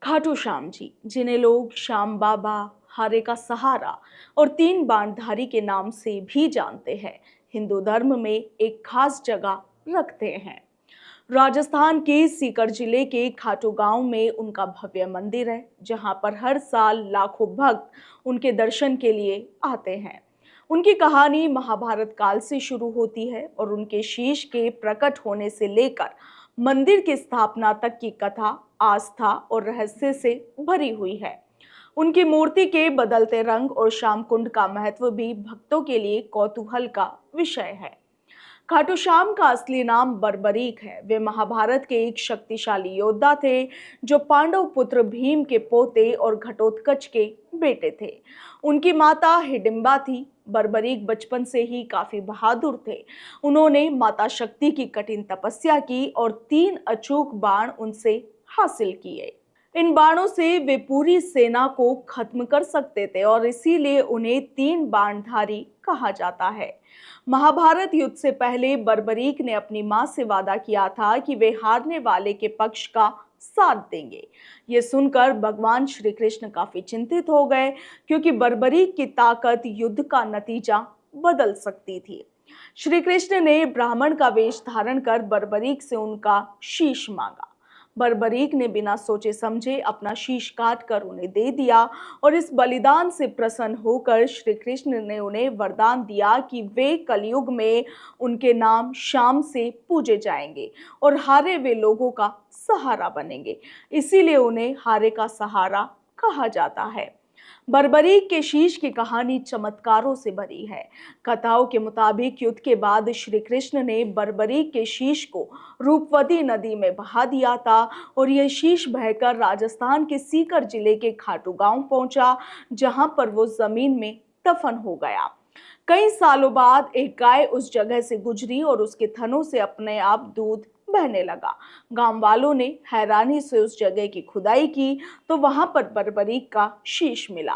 खाटू श्याम जी, जिन्हें लोग श्याम बाबा, हारे का सहारा और तीन बाणधारी के नाम से भी जानते हैं, हिंदू धर्म में एक खास जगह रखते हैं। राजस्थान के सीकर जिले के खाटू गांव में उनका भव्य मंदिर है, जहां पर हर साल लाखों भक्त उनके दर्शन के लिए आते हैं। उनकी कहानी महाभारत काल से शुरू होती है और उनके शीश के प्रकट होने से लेकर मंदिर की स्थापना तक की कथा आस्था और रहस्य से भरी हुई है। उनकी मूर्ति के बदलते रंग और श्याम कुंड का महत्व भी भक्तों के लिए कौतूहल का विषय है। खाटू श्याम का असली नाम बर्बरीक है। वे महाभारत के एक शक्तिशाली योद्धा थे, जो पांडव पुत्र भीम के पोते और घटोत्कच के बेटे थे। उनकी माता हिडिंबा थी। बर्बरीक बचपन से ही काफी बहादुर थे। उन्होंने माता शक्ति की कठिन तपस्या की और 3 अचूक बाण उनसे हासिल किए। इन बाणों से वे पूरी सेना को खत्म कर सकते थे और इसीलिए उन्हें 3 बाणधारी कहा जाता है। महाभारत युद्ध से पहले बर्बरीक ने अपनी मां से वादा किया था कि वे हारने वाले के पक्ष का साथ देंगे। ये सुनकर भगवान श्री कृष्ण काफी चिंतित हो गए, क्योंकि बर्बरीक की ताकत युद्ध का नतीजा बदल सकती थी। श्री कृष्ण ने ब्राह्मण का वेश धारण कर बर्बरीक से उनका शीश मांगा। बर्बरीक ने बिना सोचे समझे अपना शीश काट कर उन्हें दे दिया और इस बलिदान से प्रसन्न होकर श्री कृष्ण ने उन्हें वरदान दिया कि वे कलयुग में उनके नाम श्याम से पूजे जाएंगे और हारे वे लोगों का सहारा बनेंगे। इसीलिए उन्हें हारे का सहारा कहा जाता है। बर्बरीक के शीश की कहानी चमत्कारों से भरी है। कथाओं के मुताबिक युद्ध के बाद श्री कृष्ण ने बर्बरीक के शीश को रूपवती नदी में बहा दिया था और यह शीश बहकर राजस्थान के सीकर जिले के खाटू गांव पहुंचा, जहां पर वो जमीन में दफन हो गया। कई सालों बाद एक गाय उस जगह से गुजरी और उसके थनों से अपने आप दूध बहने लगा। गांव वालों ने हैरानी से उस जगह की खुदाई की तो वहां पर बर्बरीक का शीश मिला।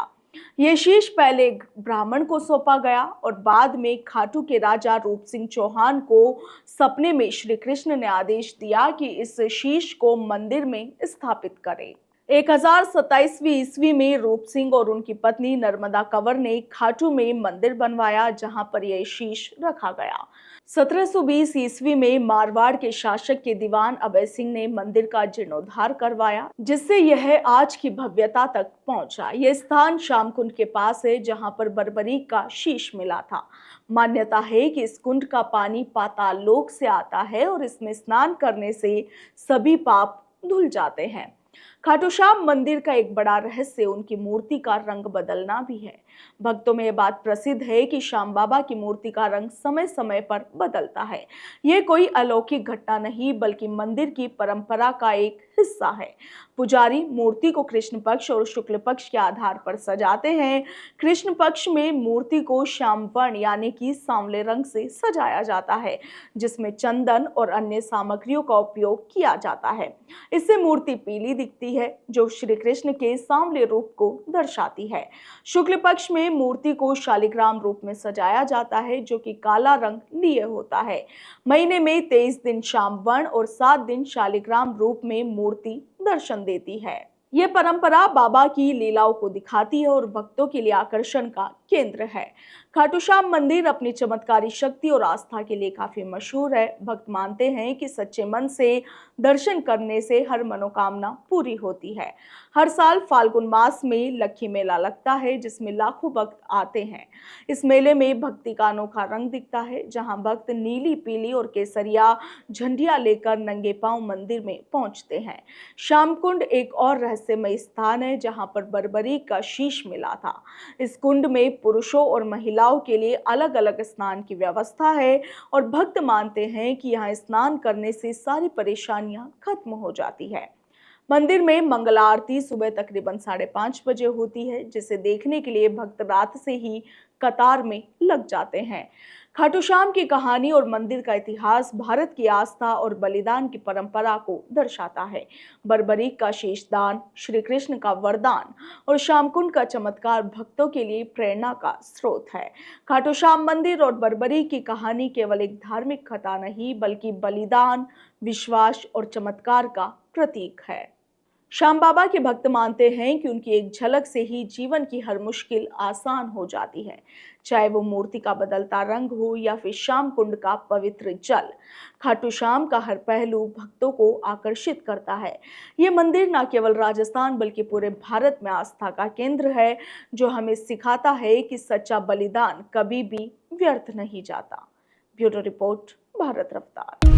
यह शीश पहले एक ब्राह्मण को सौंपा गया और बाद में खाटू के राजा रूप सिंह चौहान को सपने में श्री कृष्ण ने आदेश दिया कि इस शीश को मंदिर में स्थापित करें। 1027वीं ईस्वी में रूप सिंह और उनकी पत्नी नर्मदा कंवर ने खाटू में मंदिर बनवाया, जहां पर यह शीश रखा गया। 1720 ईस्वी में मारवाड़ के शासक के दीवान अभय सिंह ने मंदिर का जीर्णोद्धार करवाया, जिससे यह आज की भव्यता तक पहुंचा। यह स्थान श्यामकुंड के पास है, जहां पर बर्बरीक का शीश मिला था। मान्यता है कि इस कुंड का पानी पाताल लोक से आता है और इसमें स्नान करने से सभी पाप धुल जाते हैं। खाटू श्याम मंदिर का एक बड़ा रहस्य उनकी मूर्ति का रंग बदलना भी है। भक्तों में यह बात प्रसिद्ध है कि श्याम बाबा की मूर्ति का रंग समय समय पर बदलता है। यह कोई अलौकिक घटना नहीं, बल्कि मंदिर की परंपरा का एक हिस्सा है। पुजारी मूर्ति को कृष्ण पक्ष और शुक्ल पक्ष के आधार पर सजाते हैं। कृष्ण पक्ष में मूर्ति को श्याम वर्ण यानी कि सांवले रंग से सजाया जाता है, जिसमें चंदन और अन्य सामग्रियों का उपयोग किया जाता है। इससे मूर्ति पीली दिखती है, जो श्री कृष्ण के सांवले रूप को दर्शाती है। शुक्ल पक्ष में मूर्ति को शालिग्राम रूप में सजाया जाता है, जो कि काला रंग लिए होता है। महीने में 23 दिन श्याम वर्ण और 7 दिन शालिग्राम रूप में मूर्ति दर्शन देती है। यह परंपरा बाबा की लीलाओं को दिखाती है और भक्तों के लिए आकर्षण का केंद्र है। खाटू श्याम मंदिर अपनी चमत्कारी शक्ति और आस्था के लिए काफी मशहूर है। भक्त मानते हैं कि सच्चे मन से दर्शन करने से हर मनोकामना पूरी होती है। हर साल फाल्गुन मास में लक्खी मेला लगता है, जिसमें लाखों भक्त आते हैं। इस मेले में भक्ति का अनोखा रंग दिखता है, जहां भक्त नीली, पीली और केसरिया झंडियां लेकर नंगे पांव मंदिर में पहुंचते हैं। श्यामकुंड एक और रहस्यमय स्थान है, जहां पर बर्बरीक का शीश मिला था। इस कुंड में पुरुषों और महिलाओं के लिए अलग अलग स्नान की व्यवस्था है और भक्त मानते हैं कि यहाँ स्नान करने से सारी परेशानियां खत्म हो जाती है। मंदिर में मंगला आरती सुबह तकरीबन 5:30 बजे होती है, जिसे देखने के लिए भक्त रात से ही कतार में लग जाते हैं। खाटू श्याम की कहानी और मंदिर का इतिहास भारत की आस्था और बलिदान की परंपरा को दर्शाता है। बर्बरीक का शीशदान, श्री कृष्ण का वरदान और श्यामकुंड का चमत्कार भक्तों के लिए प्रेरणा का स्रोत है। खाटू श्याम मंदिर और बर्बरीक की कहानी केवल एक धार्मिक कथा नहीं, बल्कि बलिदान, विश्वास और चमत्कार का प्रतीक है। श्याम बाबा के भक्त मानते हैं कि उनकी एक झलक से ही जीवन की हर मुश्किल आसान हो जाती है, चाहे वो मूर्ति का बदलता रंग हो या फिर श्याम कुंड का पवित्र जल। खाटू श्याम का हर पहलू भक्तों को आकर्षित करता है। ये मंदिर न केवल राजस्थान बल्कि पूरे भारत में आस्था का केंद्र है, जो हमें सिखाता है कि सच्चा बलिदान कभी भी व्यर्थ नहीं जाता। ब्यूरो रिपोर्ट, भारत रफ्तार।